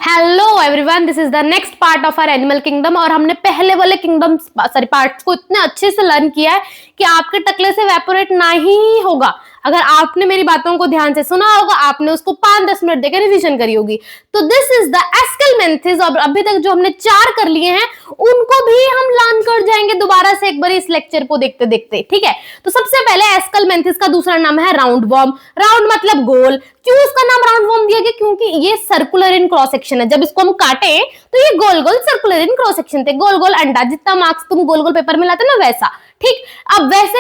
Hello everyone, this is the next part of our animal kingdom. और हमने पहले वाले किंगडम पार्ट्स को इतने अच्छे से लर्न किया है कि आपके टकले से वेपोरेट नहीं होगा। अगर आपने मेरी बातों को ध्यान से सुना होगा, आपने उसको 5-10 मिनट देकर रिवीजन करी होगी। तो दिस इज द एस्केलमेंथिस। और अभी तक जो हमने 4 कर लिए हैं उनको भी हम लर्न कर जाएंगे दोबारा से एक बार इस लेक्चर को देखते देखते। ठीक है, तो सबसे पहले एस्केलमेंथिस का दूसरा नाम है राउंड वॉर्म। राउंड मतलब गोल। क्यों उसका नाम राउंड वॉर्म दिया गया? क्योंकि ये सर्कुलर इन क्रॉस सेक्शन है। जब इसको हम काटे तो ये गोल गोल सर्कुलर इन क्रॉस सेक्शन थे। गोल गोल अंडा, जितना मार्क्स तुम गोल गोल पेपर में लाते ना वैसा। ठीक, अब वैसे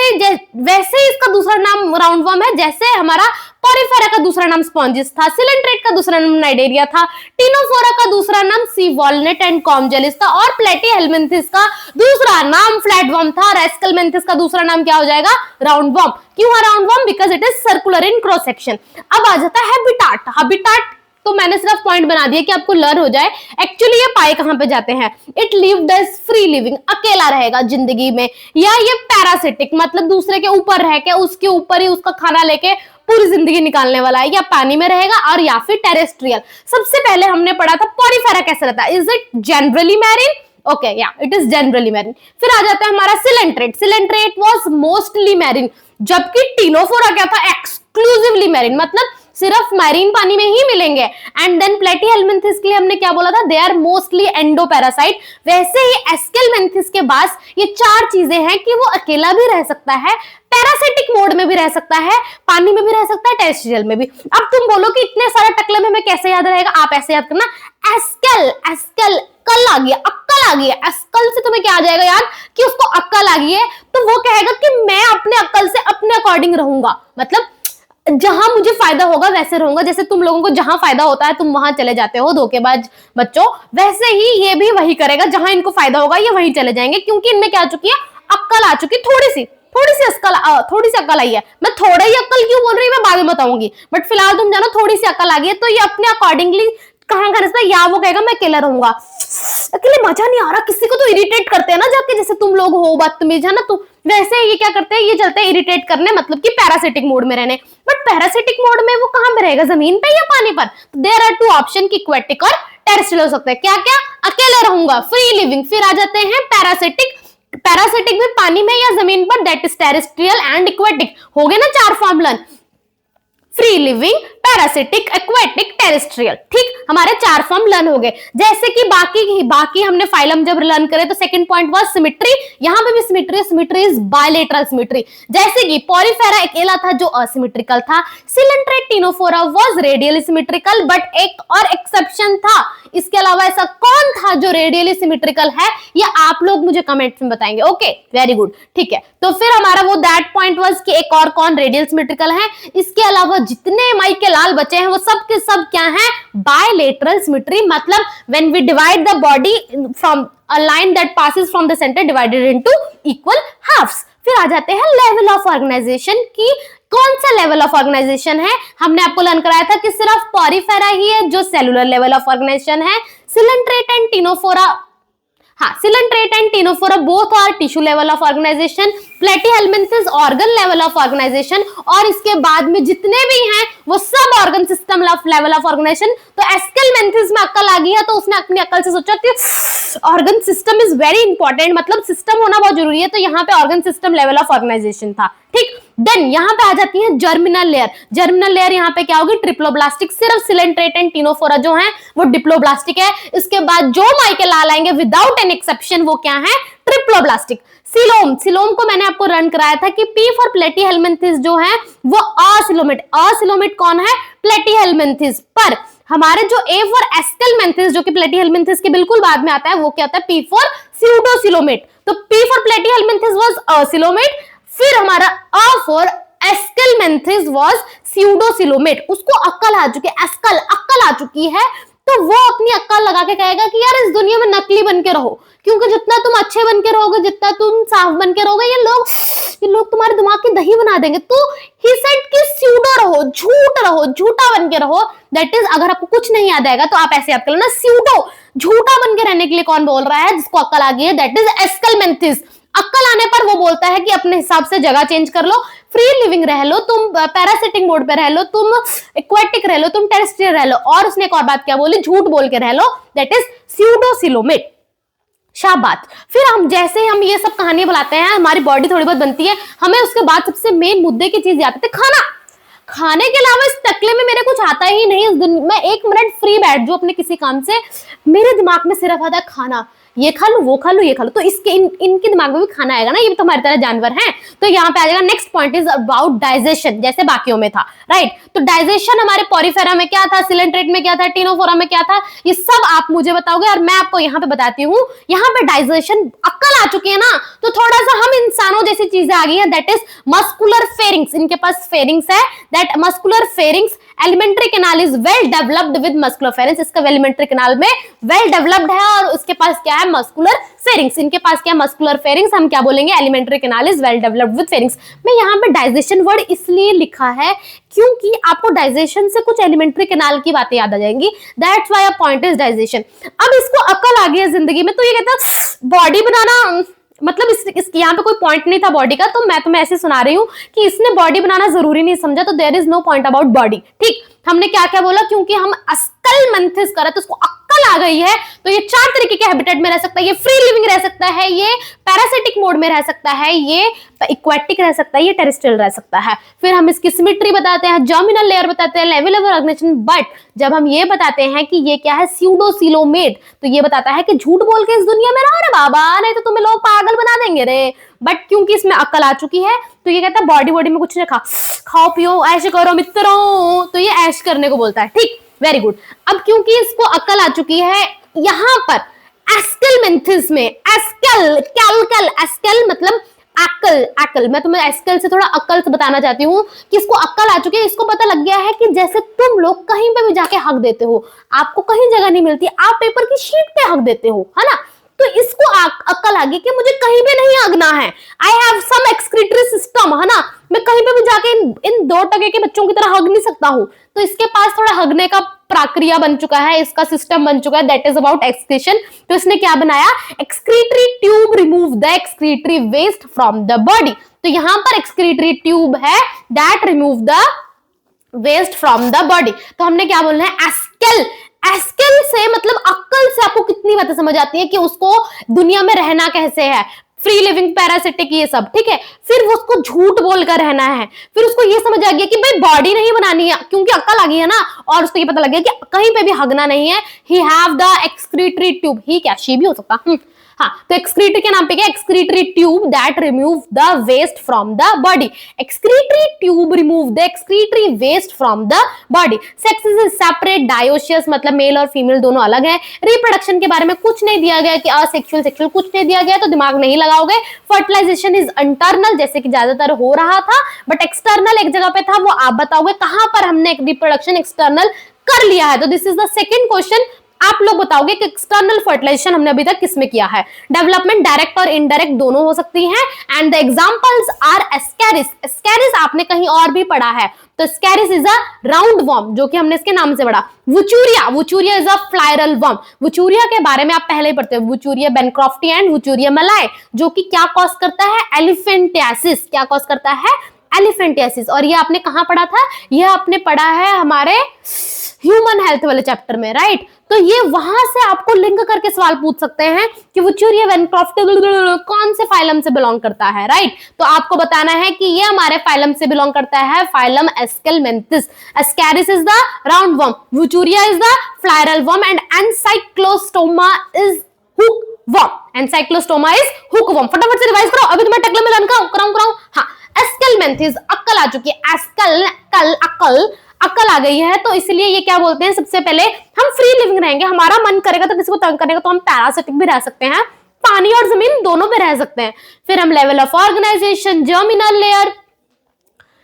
ही इसका दूसरा नाम राउंड वॉर्म है, जैसे हमारा पोरिफेरा का दूसरा नाम स्पॉन्जिस था, सिलेंट्रेट का दूसरा नाम नाइडेरिया था, टिनोफोरा का दूसरा नाम सी वॉलनट एंड कॉमजेलिस था, और प्लेटीहेल्मिन्थिस का दूसरा नाम फ्लैटवर्म था, और एस्केलमेंथिस का दूसरा नाम क्या हो जाएगा? Round warm. क्यों है round warm? Because it is circular in cross section. अब आ जाता है हैबिटाट। हैबिटाट तो मैंने सिर्फ पॉइंट बना दिया कि आपको लर्न हो जाए। एक्चुअली ये पाए कहां पे जाते हैं? It lived as free living, अकेला रहेगा जिंदगी में, या ये पैरासिटिक मतलब दूसरे के ऊपर रह के उसके ऊपर ही उसका खाना लेके पूरी जिंदगी निकालने वाला है, या पानी में रहेगा, और या फिर टेरेस्ट्रियल। सबसे पहले हमने पढ़ा था पोरिफेरा कैसे रहता है। Is it generally marine? Okay, या इट इज जनरली मैरीन। फिर आ जाता है हमारा coelenterate. Coelenterate was mostly marine, जबकि टिनोफोरा क्या था? एक्सक्लूसिवली मैरीन, मतलब सिर्फ मैरीन पानी में ही मिलेंगे। एंड देन प्लेटीहेल्मिन्थिस के लिए हमने क्या बोला था? They are mostly endoparasite. वैसे ही एस्केलमेंथिस के पास ये 4 चीजें हैं कि वो अकेला भी रह सकता है, पैरासिटिक मोड में भी रह सकता है, पानी में भी रह सकता है, टेरेस्ट्रियल में भी। अब तुम बोलो कि इतने सारे टकले में हमें कैसे याद रहेगा? आप ऐसे याद करना, एस्केल एस्केल कल आ गया, अक्कल आ गई है। एस्कल से तुम्हें क्या आ जाएगा याद? कि उसको अक्कल आ गई है, तो वो कहेगा कि मैं अपने अक्कल से अपने अकॉर्डिंग रहूंगा, मतलब जहां मुझे फायदा होगा वैसे रहूंगा। जैसे तुम लोगों को जहां फायदा होता है तुम वहां चले जाते हो धोखेबाज बच्चों, वैसे ही ये भी वही करेगा। जहां इनको फायदा होगा ये वहीं चले जाएंगे, क्योंकि इनमें क्या आ चुकी है? अक्कल आ चुकी, थोड़ी सी अक्कल आई है। मैं थोड़ा ही अक्कल क्यों बोल रही हूँ मैं बाद में बताऊंगी, बट फिलहाल तुम जानो थोड़ी सी अक्कल आ गई है, तो ये अपने अकॉर्डिंगली कहां कर सकता है? या वो कहेगा मैं अकेला रहूंगा, अकेले मजा नहीं आ रहा, किसी को तो इरिटेट करते हैं ना जाके, जैसे तुम लोग हो बदतमीज है ना, तो वैसे ये क्या करते हैं? ये चलते हैं इरिटेट करने, मतलब कि पैरासिटिक मोड में रहने। बट पैरासिटिक मोड में वो कहां पे रहेगा? जमीन पे या पानी पर? तो देयर आर 2 ऑप्शन कि एक्वेटिक और टेरेस्ट्रियल हो सकते हैं। क्या क्या? अकेले रहूंगा, फ्री लिविंग। फिर आ जाते हैं पैरासिटिक। पैरासिटिक भी पानी में या जमीन पर, that is terrestrial and aquatic. हो गए ना 4 form learn? Free living, parasitic, aquatic, terrestrial. ठीक, हमारे 4 फॉर्म लर्न हो गए। जैसे कि बाकी हमने फाइलम जब लर्न करे तो सेकंड पॉइंट वाज सिमेट्री। यहां पे भी symmetry, symmetry is bilateral symmetry. जैसे कि पोरिफेरा अकेला था जो असिमेट्रिकल था, coelenterate Ctenophora was radially symmetrical, but एक और एक्सेप्शन था। इसके अलावा ऐसा कौन था जो रेडियली सिमेट्रिकल है? ये आप लोग मुझे कमेंट्स में बताएंगे। Okay, very good. ठीक है, तो फिर हमारा वो दैट पॉइंट वाज कि एक और कौन रेडियल सिमेट्रिकल है। इसके अलावा जितने माइक के लाल बचे हैं वो सब के सब क्या हैं? बायलेटरल सिमेट्री, मतलब when we divide the body from a line that passes from the centre divided into equal halves. फिर आ जाते हैं लेवल ऑफ ऑर्गेनाइजेशन की। कौन सा लेवल ऑफ ऑर्गेनाइजेशन है? हमने आपको लर्न कराया था कि सिर्फ पोरिफेरा ही है जो सेलुलर लेवल ऑफ ऑर्गेनाइजेशन है। Coelenterate and Ctenophora, coelenterate and Ctenophora both are tissue level of organization. Platyhelminthes organ level of organization, और इसके बाद में जितने भी हैं वो सब organ system level of organization. तो एस्केलमेंथिस में अक्ल आ गई है, तो उसने अपनी अक्ल से सोचा कि organ system is very important, मतलब सिस्टम होना बहुत जरूरी है, तो यहाँ पे organ system level of organisation था। ठीक, देन यहाँ पे आ जाती है जर्मिनल लेयर। जर्मिनल लेयर यहाँ पे क्या होगी? ट्रिप्लोब्लास्टिक। सिर्फ सिलेंट्रेट एंड टिनोफोरा जो है वो डिप्लोब्लास्टिक है। इसके बाद जो माइकल लाल आएंगे विदाउट एन एक्सेप्शन वो क्या है? ट्रिप्लोब्लास्टिक। सिलोम, सिलोम को मैंने आपको रन कराया था कि पी फॉर प्लेटीहेल्मिन्थिस जो है वो असिलोमेट। असिलोमेट कौन है? प्लेटीहेल्मिन्थिस। पर हमारे जो ए फॉर एस्केलमेंथिस जो कि प्लेटीहेल्मिन्थिस के बिल्कुल बाद में आता है वो क्या होता है? P for pseudocoelomate. तो पी फॉर प्लेटीहेल्मिन्थिस वाज असिलोमेट, फिर हमारा a for Aschelminthes was pseudocoelomate. उसको अक्ल आ चुकी है, अक्ल आ चुकी है, तो वो अपनी अक्ल लगा के कहेगा कि यार इस दुनिया में नकली बन के रहो, क्योंकि जितना तुम अच्छे बन के रहोगे, जितना तुम साफ बन के रहोगे, ये लोग तुम्हारे दिमाग की दही बना देंगे। तो ही सेड कि स्यूडो रहो, झूठा बन के रहो। दैट इज, अगर आपको कुछ नहीं याद आएगा तो आप ऐसे याद कर लेना, स्यूडो झूठा बन के रहने के लिए कौन बोल रहा है? जिसको अक्ल आ गई है, दैट इज एस्केलमेंथिस। अक्ल आने पर वो बोलता है कि अपने हिसाब से जगह चेंज कर लो। फ्री लिविंग रह लो, तुम पैरासिटिक मोड पे रह लो, तुम एक्वेटिक रह लो, तुम टेरेस्ट्रियल रह लो, और उसने एक और बात क्या बोली, झूठ बोल के रह लो, दैट इज स्यूडोसिलोमेट। शाबाश। फिर हम जैसे हम ये सब कहानियां बुलाते हैं, हमारी बॉडी थोड़ी बहुत बनती है, हमें उसके बाद सबसे मेन मुद्दे की चीज याद आती है, खाना। खाने के अलावा इस टकले में मेरे कुछ आता ही नहीं। मैं 1 मिनट फ्री बैठ जो अपने किसी काम से, मेरे दिमाग में सिर्फ आता है खाना, ये खा लो, वो खा लो, ये खा लो। तो इसके इनके दिमाग में भी खाना आएगा ना, ये भी तो हमारी तरह जानवर हैं। तो यहाँ पे आ जाएगा next point is about digestion, जैसे बाकियों में था, राइट। तो डाइजेशन हमारे पॉरीफेरा में क्या था, सिलेंट्रेट में क्या था, टिनोफोरा में क्या था, ये सब आप मुझे बताओगे और मैं आपको यहाँ पे बताती हूँ। यहाँ पे डाइजेशन अक्ल आ चुकी है ना, तो थोड़ा सा हम इंसानों जैसी चीजें आ गई है, दैट इज मस्कुलर फेरिंग्स। इनके पास फेरिंग्स है, that muscular pharynx. Alimentary canal is well developed with muscular pharynx, इसका एलिमेंट्री कैनाल में वेल डेवलप्ड है, और उसके पास क्या है, मस्कुलर फेरिंग्स। इनके पास क्या है, मस्कुलर फेरिंग्स। हम क्या बोलेंगे, alimentary canal is well developed with pharynx. मैं यहाँ पे डाइजेशन वर्ड इसलिए लिखा है क्योंकि आपको डाइजेशन से कुछ एलिमेंट्री कैनाल की बातें याद आ जाएंगी, that's why a point is digestion. अब इसको अकल आ गई है जिंदगी में, तो ये कहता है बॉडी बनाना, मतलब यहाँ पे कोई पॉइंट नहीं था बॉडी का, तो मैं तुम्हें ऐसे सुना रही हूँ कि इसने बॉडी बनाना जरूरी नहीं समझा, तो there is no point about body. ठीक, हमने क्या क्या बोला, क्योंकि हम अस्कल मेंथिस करा तो उसको अक्ल आ गई है, तो ये 4 तरीके के हैबिटेट में रह सकता है, ये फ्री लिविंग रह सकता है, ये पैरासिटिक मोड में रह सकता है, ये इक्वेटिक रह सकता है, ये टेरेस्ट्रियल रह सकता है। फिर हम इसकी सिमेट्री बताते हैं, जर्मिनल लेयर बताते हैं, लेवल ऑफ ऑर्गेनाइजेशन। बट जब हम ये बताते हैं कि ये क्या है, स्यूडोसिलोमेट, तो ये बताता है कि झूठ बोल के इस दुनिया में रहो रे बाबा, नहीं तो तुम्हें लोग पागल बना देंगे रे। बट क्योंकि इसमें अकल आ चुकी है, तो ये कहता है बॉडी में कुछ नहीं, खाओ पियो ऐश करो मित्रों, तो ये ऐश करने को बोलता है। ठीक, वेरी गुड। अब क्योंकि इसको अकल आ चुकी है, यहां पर एस्कल मेंथिस में, एस्कल कैलकल, एस्कल मतलब अकल, अकल। मैं तुम्हें एस्कल से थोड़ा अकल से बताना चाहती हूँ कि इसको अकल आ चुकी है। इसको पता लग गया है कि जैसे तुम लोग कहीं पे भी जाके हक देते हो, आपको कहीं जगह नहीं मिलती, आप पेपर की शीट पे हक देते हो, है ना, तो इसको अकल आ गई कि मुझे कहीं पे नहीं हगना है, I have some excretory system, है ना, मैं कहीं पे भी जाके इन 2 टके के बच्चों की तरह हग नहीं सकता हूं। तो इसके पास थोड़ा हगने का प्रक्रिया बन चुका है, इसका सिस्टम बन चुका है, दैट इज अबाउट एक्सक्रीशन। तो इसने क्या बनाया, excretory tube remove the excretory waste from the body. तो यहां पर एक्सक्रीटरी ट्यूब है that remove the waste from the body. तो हमने क्या बोलना है, एस्कल। एस्कल से मतलब अक्ल से आपको कितनी बातें समझ आती है कि उसको दुनिया में रहना कैसे है, फ्री लिविंग, पैरासिटिक, ये सब। ठीक है, फिर वो उसको झूठ बोलकर रहना है, फिर उसको ये समझ आ गया कि भाई बॉडी नहीं बनानी है, क्योंकि अक्ल आ गई है ना, और उसको ये पता लग गया कि कहीं पे भी हगना नहीं है। He have the excretory tube, he क्या शी भी हो सकता, हाँ, तो एक्सक्रीटरी के नाम पे क्या, excretory tube that remove the waste from the body. Excretory tube remove the excretory waste from the body. Sex is separate, dioecious मतलब मेल और फीमेल दोनों अलग है। रिप्रोडक्शन के बारे में कुछ नहीं दिया गया कि असेक्सुअल सेक्सुअल कुछ नहीं दिया गया, तो दिमाग नहीं लगाओगे। फर्टिलाइजेशन इज इंटरनल, जैसे कि ज्यादातर हो रहा था, बट एक्सटर्नल एक जगह पे था, वो आप बताओगे कहां पर हमने रिप्रोडक्शन एक्सटर्नल कर लिया है। तो this is the second question, आप लोग बताओगे कि एक्सटर्नल फर्टिलाइजेशन हमने अभी तक किसमें किया है। डेवलपमेंट डायरेक्ट और इनडायरेक्ट दोनों हो सकती हैं, and the examples are Ascaris. Ascaris आपने कहीं और भी पढ़ा है, तो Ascaris is a round worm, जो कि हमने इसके नाम से पढ़ा। वुचूरिया, वुचूरिया इज अ फ्लायरल वर्म। वुचूरिया के बारे में आप पहले ही पढ़ते हो, वुचूरिया बेनक्रॉफ्टी एंड वुचूरिया मलाय, जो कि क्या कॉज करता है, एलिफेंटियासिस। क्या कॉज करता है, एलिफेंटियासिस। और ये आपने कहां पढ़ा था, ये आपने पढ़ा है हमारे ह्यूमन हेल्थ वाले चैप्टर में, राइट। तो ये वहां से आपको लिंक करके सवाल पूछ सकते हैं कि वुचूरिया बेनक्रॉफ्टी कौन से फाइलम से बिलोंग करता है, राइट। तो आपको बताना है कि ये हमारे फाइलम से बिलोंग करता है, phylum Aschelminthes. Ascaris is the round worm, Wuchereria is the filarial worm, and Ancylostoma is hook worm. Ancylostoma is hook worm. फटाफट से रिवाइज करो, अभी तो मैं टकले में लर्न कराऊं। हाँ, एस्केलमेंथिस, अक्ल आ चुकी है, एस्कल कल अक्ल, अकल आ गई है, तो इसलिए ये क्या बोलते हैं, सबसे पहले हम फ्री लिविंग रहेंगे, हमारा मन करेगा तो किसी को तंग करेगा तो हम पैरासिटिक भी रह सकते हैं, पानी और जमीन दोनों पे रह सकते हैं। फिर हम level of organisation, germinal layer,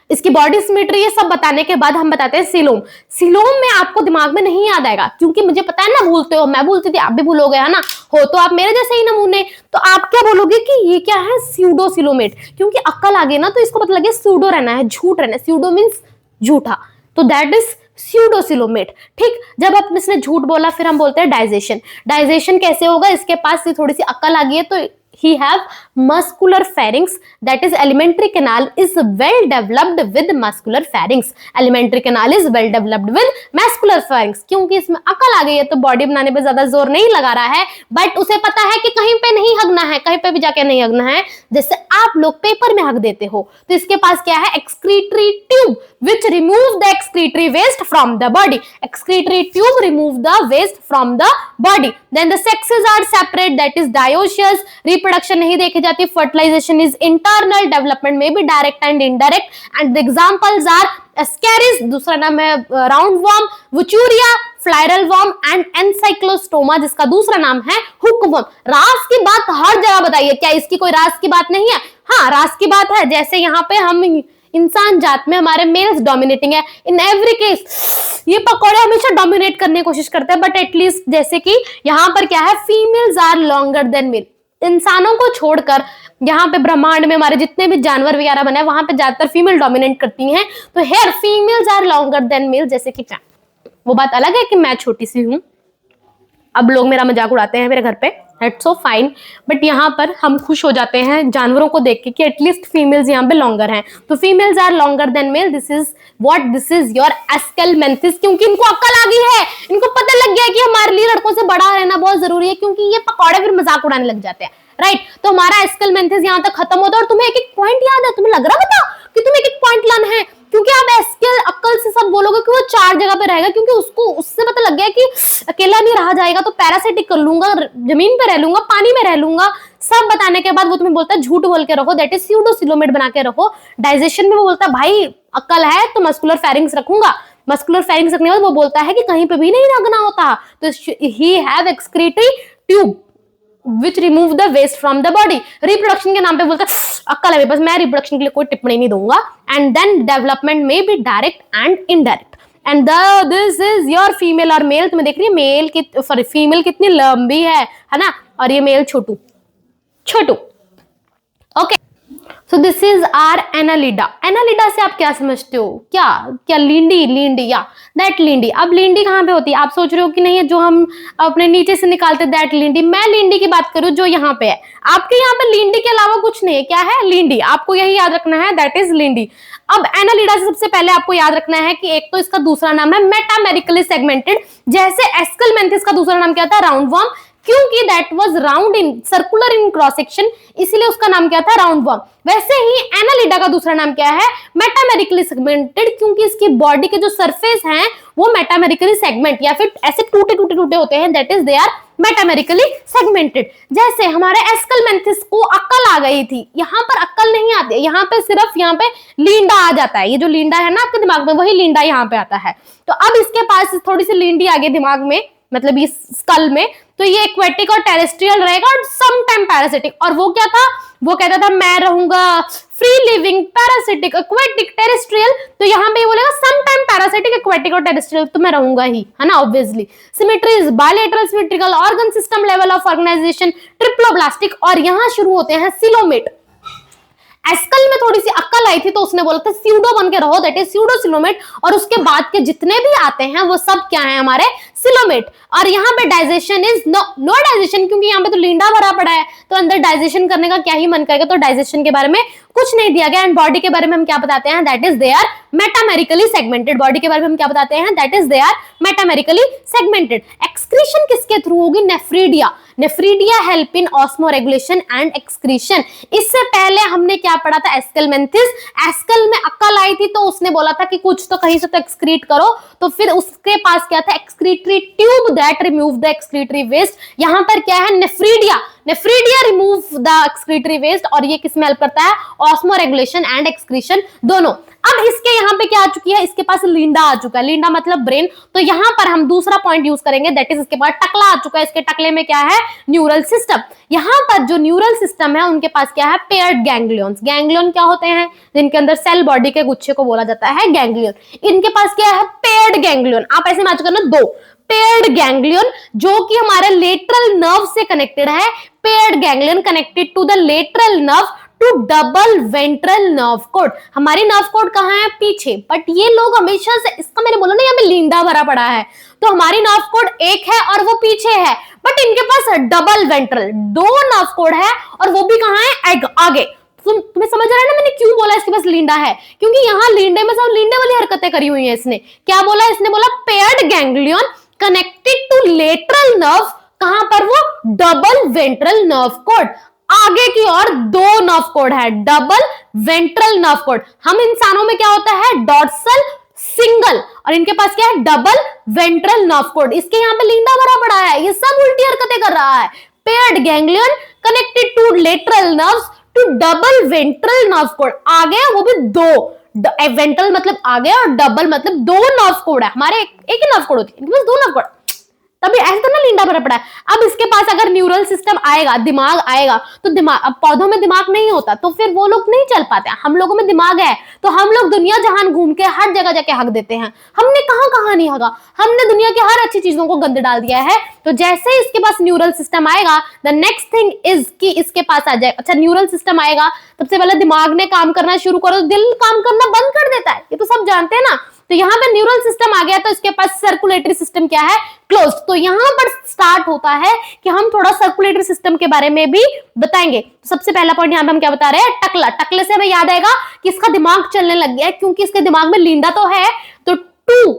इसकी बॉडी सिमेट्री, ये सब बताने के बाद हम बताते हैं सीलोम। सीलोम में आपको दिमाग में नहीं याद आएगा, क्योंकि मुझे पता है ना भूलते हो, मैं भूलती थी, आप भी भूलोगे, है ना, हो तो आप मेरे जैसे ही नमूने। तो आप क्या बोलोगे कि ये क्या है, स्यूडोसिलोमेट, क्योंकि अक्ल आ गई ना, तो इसको पता लगे सूडो रहना है, झूठ रहना है, स्यूडो मीन्स झूठा, तो दैट इज स्यूडोसिलोमेट। ठीक, जब इसने झूठ बोला, फिर हम बोलते हैं डाइजेशन। डाइजेशन कैसे होगा, इसके पास थोड़ी सी अक्ल आ गई है, तो he have muscular pharynx, that is alimentary canal is well developed with muscular pharynx. Alimentary canal is well developed with muscular pharynx. क्योंकि इसमें अकल आ गई है तो बॉडी बनाने पे ज्यादा जोर नहीं लगा रहा है, बट उसे पता है कि कहीं पे नहीं हगना है, कहीं पे भी जाके नहीं हगना है, जैसे आप लोग पेपर में हग देते हो। तो इसके पास क्या है, excretory tube which remove the excretory waste from the body. Excretory tube remove the waste from the body. Then the sexes are separate, that is dioecious. Reproduction नहीं देखी जाती, fertilization is internal, development may be direct and indirect, and the examples are ascaris, दूसरा नाम है roundworm, wuchuria, filarial worm and Ancylostoma, जिसका दूसरा नाम है हुकवर्म। रास की बात हर जगह बताइए, क्या इसकी कोई रास की बात नहीं है? हाँ, रास की बात है। जैसे यहाँ पे हम इंसान जात में हमारे मेल्स डोमिनेटिंग है, इन एवरी केस ये पकौड़े हमेशा डोमिनेट करने की कोशिश करते हैं, बट एटलीस्ट जैसे कि यहाँ पर क्या है, females are longer than male. इंसानों को छोड़कर यहाँ पे ब्रह्मांड में हमारे जितने भी जानवर वगैरह बने वहां पे ज्यादातर फीमेल डोमिनेट करती हैं, तो here females are longer than male. जैसे कि क्या, वो बात अलग है कि मैं छोटी सी हूं, अब लोग मेरा मजाक उड़ाते हैं मेरे घर पे, दैट्स सो फाइन, बट यहाँ पर हम खुश हो जाते हैं जानवरों को देख के कि एटलीस्ट फीमेल्स यहाँ पे लॉन्गर हैं। तो females are longer than male, this is what, this is your Aschelminthes. क्योंकि इनको अक्ल आ गई है, इनको पता लग गया कि हमारे लिए लड़कों से बड़ा रहना बहुत जरूरी है, क्योंकि ये पकौड़े फिर मजाक उड़ाने लग जाते हैं, राइट। तो हमारा एस्केलमेंथिस यहाँ तक खत्म होता है, और तुम्हें एक एक पॉइंट याद है, तुम्हें लग रहा बता कि तुम्हें एक एक पॉइंट लाना है, क्योंकि आप एस्केल अक्ल से सब बोलोगे कि वो 4 जगह पे रहेगा, क्योंकि उसको उससे पता लग गया कि अकेला नहीं रहा जाएगा, तो पैरासिटिक कर लूंगा, जमीन पे रह लूंगा, पानी में रह लूंगा। सब बताने के बाद वो तुम्हें बोलता है झूठ बोल के रहो, दैट इज स्यूडोसिलोमेट बना के रहो। डाइजेशन में वो बोलता है भाई अक्ल है तो मस्कुलर फेरिंग्स रखूंगा, मस्कुलर फेरिंग्स रखने के बाद वो बोलता है कि कहीं पे भी नहीं रखना होता, तो he have excretory tube which remove the waste from the body. Reproduction के नाम पे बोलता है अक्ल है मेरे पास, मैं रिप्रोडक्शन के लिए कोई टिप्पणी नहीं दूंगा। And then development may be direct and indirect. And this is your female और male, तुम्हें देख रही है मेल की, सॉरी फीमेल कितनी लंबी है ना, और ये मेल छोटू छोटू। Okay, so this is are Annelida. Annelida से आप क्या समझते हो, क्या क्या लींडी, लींडी या दैट लींडी। अब लींडी कहाँ पे होती है, आप सोच रहे हो कि नहीं है जो हम अपने नीचे से निकालते दैट लींडी। मैं लींडी की बात करूं जो यहाँ पे है, आपके यहाँ पे लींडी के अलावा कुछ नहीं है, क्या है, लींडी। आपको यही याद रखना है, दैट इज लींडी। अब एनालिडा से सबसे पहले आपको याद रखना है कि एक तो इसका दूसरा नाम है मेटामेरिकली सेगमेंटेड, जैसे एस्केलमेंथिस का दूसरा नाम क्या था, राउंडवर्म, क्योंकि that was round in circular in cross section, इसीलिए उसका नाम क्या था, राउंडवर्म। वैसे ही एनालिडा का दूसरा नाम क्या है, मेटामेरिकली सेगमेंटेड, क्योंकि इसकी बॉडी के जो सरफेस हैं वो मेटामेरिकली सेगमेंट या फिर ऐसे टूटे टूटे टूटे होते हैं, that is they are metamerically segmented. जैसे हमारे एस्केलमेंथिस को अक्ल आ गई थी, यहाँ पर अक्ल नहीं आती है, यहाँ पे सिर्फ यहाँ पे लींडा आ जाता है, ये जो लींडा है ना आपके दिमाग में वही लींडा यहाँ पे आता है। तो अब इसके पास थोड़ी सी लींडी आ गई दिमाग में, मतलब इस स्कल में, तो ये एक्वेटिक और टेरेस्ट्रियल रहेगा और सम टाइम पैरासिटिक। और वो क्या था, वो कहता था मैं रहूंगा free living, parasitic, aquatic, terrestrial. तो यहाँ पे बोलेगा सम टाइम पैरासिटिक, एक्वेटिक और टेरेस्ट्रियल, तो मैं रहूंगा ही, है ना, obviously. Symmetry is bilateral symmetrical, organ system level of organisation triploblastic, और यहाँ शुरू होते हैं सिलोमेट। एस्कल में थोड़ी सी अक्ल आई थी तो उसने बोला था स्यूडो बन के रहो, दैट इज स्यूडोसिलोमेट, और उसके बाद के जितने भी आते हैं वो सब क्या है, हमारे सिलोमेट। और यहाँ पे डाइजेशन इज नो डाइजेशन, क्योंकि यहाँ पे तो लींडा भरा पड़ा है, तो अंदर डाइजेशन करने का क्या ही मन करेगा, तो डाइजेशन के बारे में कुछ नहीं दिया गया। एंड बॉडी के बारे में हम क्या बताते हैं, that is they are metamerically segmented. Body के बारे में हम क्या बताते हैं, that is they are metamerically segmented. Excretion किसके थ्रू होगी, nephridia. Nephridia help in osmoregulation and excretion. इससे पहले हमने क्या पढ़ा था, एस्केलमेंथिस। एस्केल में अक्ल आई थी तो उसने बोला था कि कुछ तो कहीं से तो एक्सक्रीट करो, तो फिर उसके पास क्या था, excretory tube that remove the excretory waste. यहाँ पर क्या है, nephridia. Nephridia remove the excretory waste, और ये किस में हेल्प करता है, ऑस्मोरेगुलेशन एंड एक्सक्रीशन दोनों। अब इसके यहाँ पे क्या आ चुकी है, इसके पास लींडा आ चुका है, लींडा मतलब ब्रेन। तो यहाँ पर हम दूसरा पॉइंट यूज करेंगे, दैट इज इसके पास टकला आ चुका है। इसके टकले में क्या है, न्यूरल सिस्टम। यहाँ पर जो न्यूरल सिस्टम है उनके पास क्या है, पेयर्ड गैंग्लियंस। गैंग्लियन क्या होते हैं, जिनके अंदर सेल बॉडी के गुच्छे को बोला जाता है गैंग्लियन। इनके पास क्या है, पेयर्ड गैंग्लियन। आप ऐसे मैच करना, दो पेयर्ड गैंग्लियन जो कि हमारे लेटरल नर्व से कनेक्टेड है। Paired ganglion connected to the lateral nerve to double ventral nerve cord. हमारी नर्व कोड कहाँ है, पीछे, बट ये लोग हमेशा से, इसका मैंने बोला ना यहाँ पे लींडा भरा पड़ा है, तो हमारी नर्व कोड एक है और वो पीछे है, बट इनके पास डबल वेंट्रल, 2 नर्व कोड है और वो भी कहाँ है, आगे। तुम्हें समझ आ रहा है ना मैंने क्यों बोला इसके पास लींडा है, क्योंकि यहाँ लींडे में सब लींडे वाली हरकतें करी हुई है इसने। क्या बोला इसने, बोला paired ganglion connected to lateral nerve, कहां पर, वो डबल वेंट्रल नर्व कोड, आगे की ओर 2 नर्व कोड है, डबल वेंट्रल नर्व कोड। हम इंसानों में क्या होता है, डॉर्सल सिंगल, और इनके पास क्या है, डबल वेंट्रल नर्व कोड। इसके यहाँ पे लींडा भरा पड़ा है, ये सब उल्टी हरकतें कर रहा है। Paired ganglion connected to lateral nerves to double ventral nerve cord, आगे वो भी 2, वेंट्रल मतलब आगे और डबल मतलब 2 नर्व कोड है। हमारे एक ही नर्व कोड होती है, इनके पास 2 नर्व कोड, तभी ऐसा तो ना लींडा भरा पड़ा है। अब इसके पास अगर न्यूरल सिस्टम आएगा, दिमाग आएगा, तो दिमाग, अब पौधों में दिमाग नहीं होता तो फिर वो लोग नहीं चल पाते। हम लोगों में दिमाग है तो हम लोग दुनिया जहान घूम के हर जगह जाके हक देते हैं। हमने कहां नहीं हका, हमने दुनिया की हर अच्छी चीजों को गंद डाल दिया है। तो जैसे ही इसके पास न्यूरल सिस्टम आएगा, द नेक्स्ट थिंग इज कि इसके पास आ जाए, अच्छा न्यूरल सिस्टम आएगा, सबसे पहले दिमाग ने काम करना शुरू करो, दिल काम करना बंद कर देता है, ये तो सब जानते हैं ना। तो यहाँ पे न्यूरल सिस्टम आ गया तो इसके पास सर्कुलेटरी सिस्टम क्या है, क्लोज्ड। तो यहाँ पर स्टार्ट होता है कि हम थोड़ा सर्कुलेटरी सिस्टम के बारे में भी बताएंगे। तो सबसे पहला पॉइंट यहाँ पे हम क्या बता रहे हैं, टकला। टकले से हमें याद आएगा कि इसका दिमाग चलने लग गया है, क्योंकि इसके दिमाग में लींडा तो है। तो 2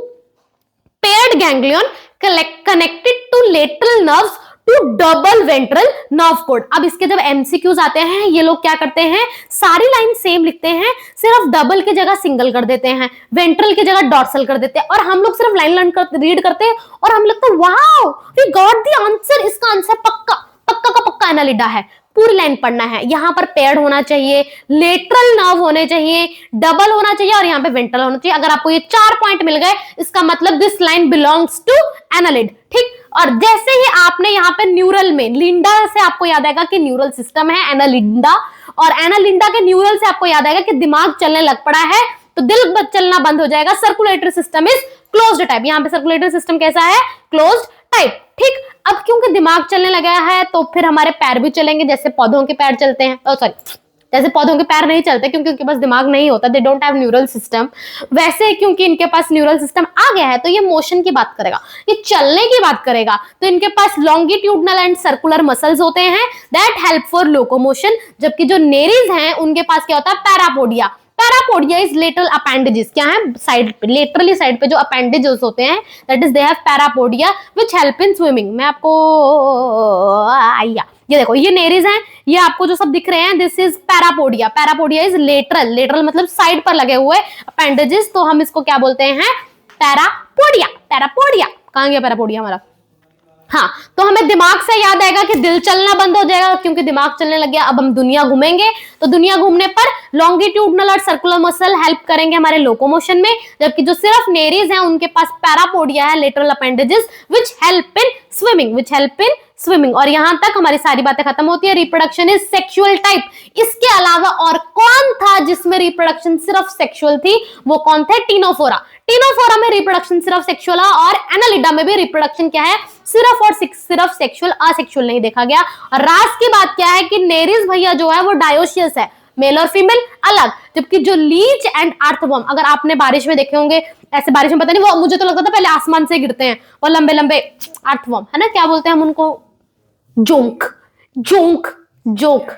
paired ganglion connected to lateral nerves to double ventral nerve cord. अब इसके जब एमसीक्यूज आते हैं, ये लोग क्या करते हैं, सारी लाइन सेम लिखते हैं, सिर्फ डबल की जगह सिंगल कर देते हैं, वेंट्रल की जगह डॉर्सल कर देते हैं, और हम लोग सिर्फ लाइन रीड करते हैं और हम लगता है wow we got the answer, इसका आंसर पक्का पक्का का पक्का एनालिडा है। पूरी लाइन पढ़ना है, यहाँ पर पेयर्ड होना चाहिए, लेटरल नर्व होने चाहिए, डबल होना चाहिए और यहाँ पे वेंट्रल होना चाहिए। अगर आपको ये 4 पॉइंट मिल गए, इसका मतलब this line belongs to annelid, ठीक। और जैसे ही आपने यहाँ पे न्यूरल में लिंडा से आपको याद आएगा कि न्यूरल सिस्टम है एनालिंडा, और एनालिंडा के न्यूरल से आपको याद आएगा कि दिमाग चलने लग पड़ा है, तो दिल चलना बंद हो जाएगा। Circulatory system is closed type, यहाँ पे सर्कुलेटरी सिस्टम कैसा है, क्लोज्ड टाइप, ठीक। अब क्योंकि दिमाग चलने लगा है तो फिर हमारे पैर भी चलेंगे, जैसे पौधों के पैर चलते हैं, सॉरी जैसे पौधों के पैर नहीं चलते क्योंकि उनके पास दिमाग नहीं होता, they don't have neural system. वैसे क्योंकि इनके पास न्यूरल सिस्टम आ गया है तो ये मोशन की बात करेगा, ये चलने की बात करेगा। तो इनके पास लॉन्गिट्यूडनल एंड सर्कुलर मसल्स होते हैं दैट हेल्प फॉर लोकोमोशन, जबकि जो नेरीज हैं उनके पास क्या होता है, parapodia. Parapodia is lateral appendages, क्या है, साइड पे, लेटरली साइड पे जो अपेंडेजेस होते हैं, that is they have parapodia which help in swimming. मैं आपको ये देखो, ये नेरीज हैं, ये आपको जो सब दिख रहे हैं, this is parapodia. Parapodia is lateral, lateral मतलब साइड पर लगे हुए अपेंडेजेस, तो हम इसको क्या बोलते हैं, पैरापोडिया। पैरापोडिया कहां गया पैरापोडिया हमारा, हाँ। तो हमें दिमाग से याद आएगा कि दिल चलना बंद हो जाएगा क्योंकि दिमाग चलने लग गया। अब हम दुनिया घूमेंगे तो दुनिया घूमने पर लॉन्गिट्यूडनल और सर्कुलर मसल हेल्प करेंगे हमारे लोकोमोशन में, जबकि जो सिर्फ नेरीज हैं उनके पास पैरापोडिया है, lateral appendages which help in swimming, which help in swimming. और यहां तक हमारी सारी बातें खत्म होती है। Reproduction is sexual type. इसके अलावा और कौन था जिसमें रिप्रोडक्शन सिर्फ सेक्सुअल थी, वो कौन थे, टीनोफोरा। टीनोफोरा में रिप्रोडक्शन सिर्फ सेक्सुअल है, और एनालिडा में भी रिप्रोडक्शन क्या है, सिर्फ और सिर्फ सेक्सुअल, असेक्सुअल नहीं देखा गया। और रास की बात क्या है कि नेरीज भैया जो है वो डायोशियस है, मेल और फीमेल अलग, जबकि जो लीच एंड अर्थवर्म, अगर आपने बारिश में देखे होंगे, ऐसे बारिश में पता नहीं, वो मुझे तो लगता था पहले आसमान से गिरते हैं वो लंबे लंबे अर्थवर्म, है ना, क्या बोलते हैं हम उनको, जोंक, जोंक, जोक,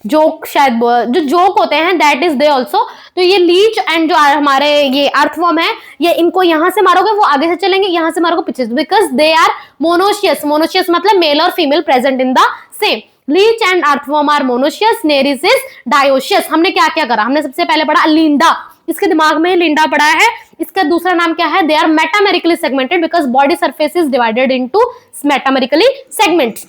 जोक शायद, जो जोक होते हैं दैट इज दे ऑल्सो। तो ये लीच एंड जो हमारे ये अर्थवर्म है, ये इनको यहां से मारोगे वो आगे से चलेंगे, यहां से मारोगे पीछे, because they are monoecious. Monoecious मतलब मेल और female present in the same. Leech and earthworm are monoecious, Nereis is dioecious. हमने क्या क्या करा, हमने सबसे पहले पढ़ा लिंडा, इसके दिमाग में लिंडा पड़ा है। इसका दूसरा नाम क्या है, they are metamerically segmented because body surface is divided into metamerically segments.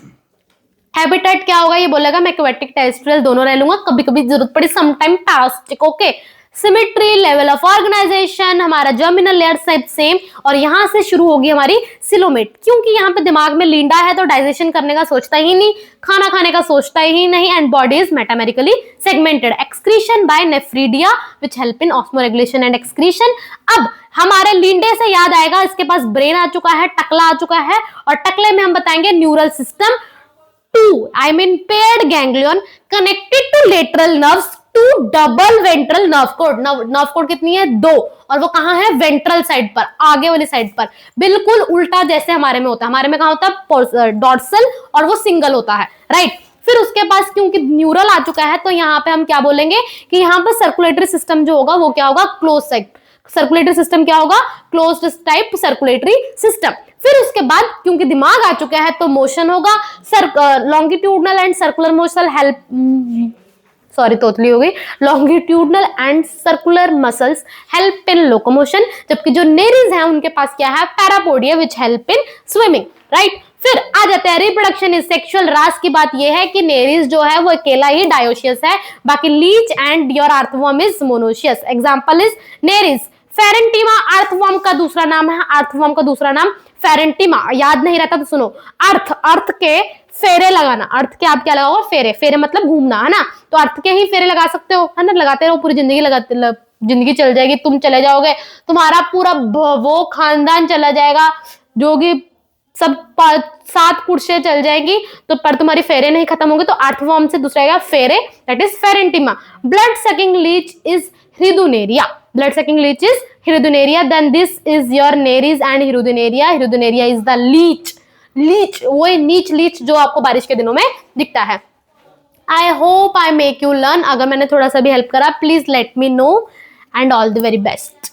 Habitat क्या होगा, ये बोलेगा मैं एक्वेटिक टेरेस्ट्रियल दोनों रह लूंगा, कभी कभी जरूरत पड़ी sometime parasitic, okay. Symmetry, level of organisation, हमारा जर्मिनल लेयर सब सेम, और यहां से शुरू होगी हमारी सिलोमेट। क्योंकि यहाँ पे दिमाग में लिंडा है तो डाइजेशन करने का सोचता ही नहीं, खाना खाने का सोचता ही नहीं, and body is metamerically segmented. Excretion by nephridia which help in osmoregulation and excretion. अब हमारे लिंडे से याद आएगा, इसके पास ब्रेन आ चुका है, टकला आ चुका है, और टकले में हम बताएंगे neural system 2, I mean paired ganglion connected to lateral nerves to double ventral nerve cord. Nerve cord कितनी है? 2, और वो कहाँ है? वेंट्रल साइड पर, आगे वाली साइड पर, बिल्कुल उल्टा जैसे हमारे में होता है। हमारे में कहाँ होता है? डॉर्सल, और वो सिंगल होता है, राइट। फिर उसके पास क्योंकि न्यूरल आ चुका है तो यहाँ पे हम क्या बोलेंगे कि यहाँ पर सर्कुलेटरी सिस्टम जो होगा वो क्या होगा? Close type. सर्कुलेटरी सिस्टम क्या होगा? Closed type circulatory system. फिर उसके बाद क्योंकि दिमाग आ चुका है तो मोशन होगा, longitudinal and circular motion help, sorry तोतली हो गई, longitudinal and circular muscles help in locomotion, जबकि जो नेरीज हैं उनके पास क्या है? Parapodia which help in swimming, right. फिर आ जाते हैं रिप्रोडक्शन इज सेक्सुअल। रास की बात यह है कि नेरीज जो है वो अकेला ही डायोशियस है, बाकी leech and your earthworm is monoecious. Example is Nereis. Pheretima earthworm का दूसरा नाम है, अर्थवर्म का दूसरा नाम फेरेंटिमा। याद नहीं रहता तो सुनो, अर्थ के फेरे लगाना, अर्थ के आप क्या लगाओगे? फेरे। फेरे मतलब घूमना, है ना। तो अर्थ के ही फेरे लगा सकते हो, है ना, लगाते रहो, पूरी जिंदगी लगाते, जिंदगी चल जाएगी, तुम चले जाओगे, तुम्हारा पूरा वो खानदान चला जाएगा, जो कि सब 7 पुरुषें चल जाएगी, तो पर तुम्हारी फेरे नहीं खत्म होंगे। तो अर्थवर्म से दूसरा आएगा फेरे, that is Pheretima. Blood sucking leech is Hirudinaria. Blood sucking leech is Hirudinaria. Then this is your Nereis and Hirudinaria. Hirudinaria is the leech. Leech वही नीच लीच जो आपको बारिश के दिनों में दिखता है। I hope I make you learn. अगर मैंने थोड़ा सा भी हेल्प करा, please let me know, and all the very best.